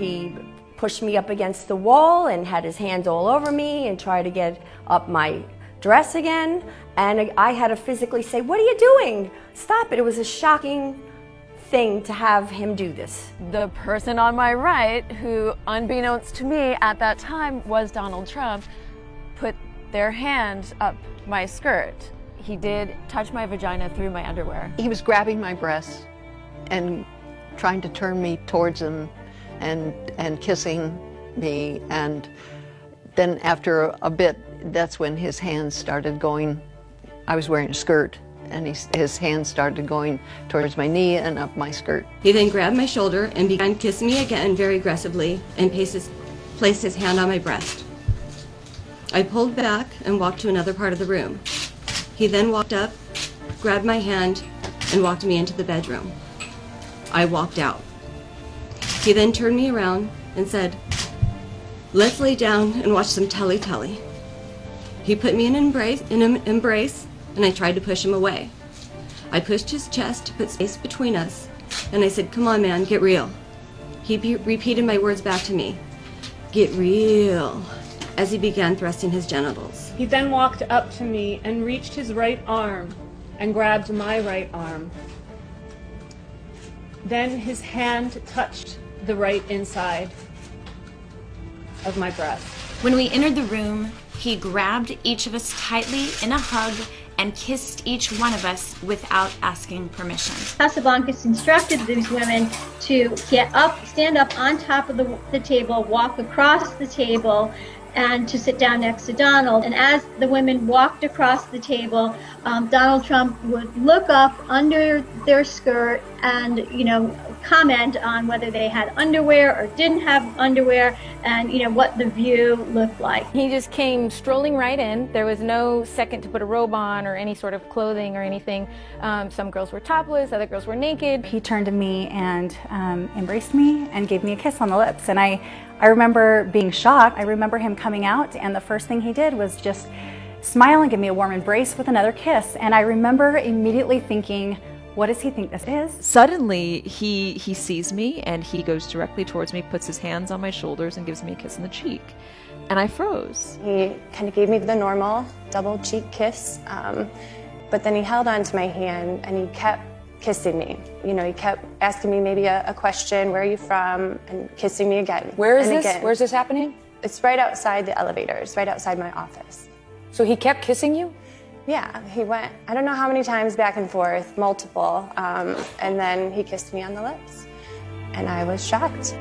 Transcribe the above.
he pushed me up against the wall and had his hands all over me and tried to get up my dress again. And I had to physically say, "What are you doing? Stop it." It was a shocking thing to have him do this. The person on my right, who unbeknownst to me at that time was Donald Trump, put their hand up my skirt. He did touch my vagina through my underwear. He was grabbing my breasts and trying to turn me towards him and kissing me, and then after a bit, that's when his hands started going. I was wearing a skirt, and his hands started going towards my knee and up my skirt. He then grabbed my shoulder and began kissing me again very aggressively and placed his hand on my breast. I pulled back and walked to another part of the room. He then walked up, grabbed my hand, and walked me into the bedroom. I walked out. He then turned me around and said, "Let's lay down and watch some telly." He put me in an embrace, and I tried to push him away. I pushed his chest to put space between us, and I said, "Come on, man, get real." He repeated my words back to me, "Get real," as he began thrusting his genitals. He then walked up to me and reached his right arm and grabbed my right arm. Then his hand touched the right inside of my breast. When we entered the room, he grabbed each of us tightly in a hug and kissed each one of us without asking permission. Casablancas instructed these women to get up, stand up on top of the table, walk across the table, and to sit down next to Donald. And as the women walked across the table, Donald Trump would look up under their skirt and, comment on whether they had underwear or didn't have underwear, and, what the view looked like. He just came strolling right in. There was no second to put a robe on or any sort of clothing or anything. Some girls were topless, other girls were naked. He turned to me and embraced me and gave me a kiss on the lips. And I remember being shocked. I remember him coming out, and the first thing he did was just smile and give me a warm embrace with another kiss. And I remember immediately thinking, what does he think this is? Suddenly, he sees me, and he goes directly towards me, puts his hands on my shoulders, and gives me a kiss on the cheek. And I froze. He kind of gave me the normal double cheek kiss, but then he held onto my hand, and he kept kissing me. He kept asking me maybe a question, "Where are you from?" and kissing me again. Where is this? Where's this happening? It's right outside the elevators, right outside my office. So he kept kissing you? Yeah, he went, I don't know how many times back and forth, multiple, and then he kissed me on the lips, and I was shocked.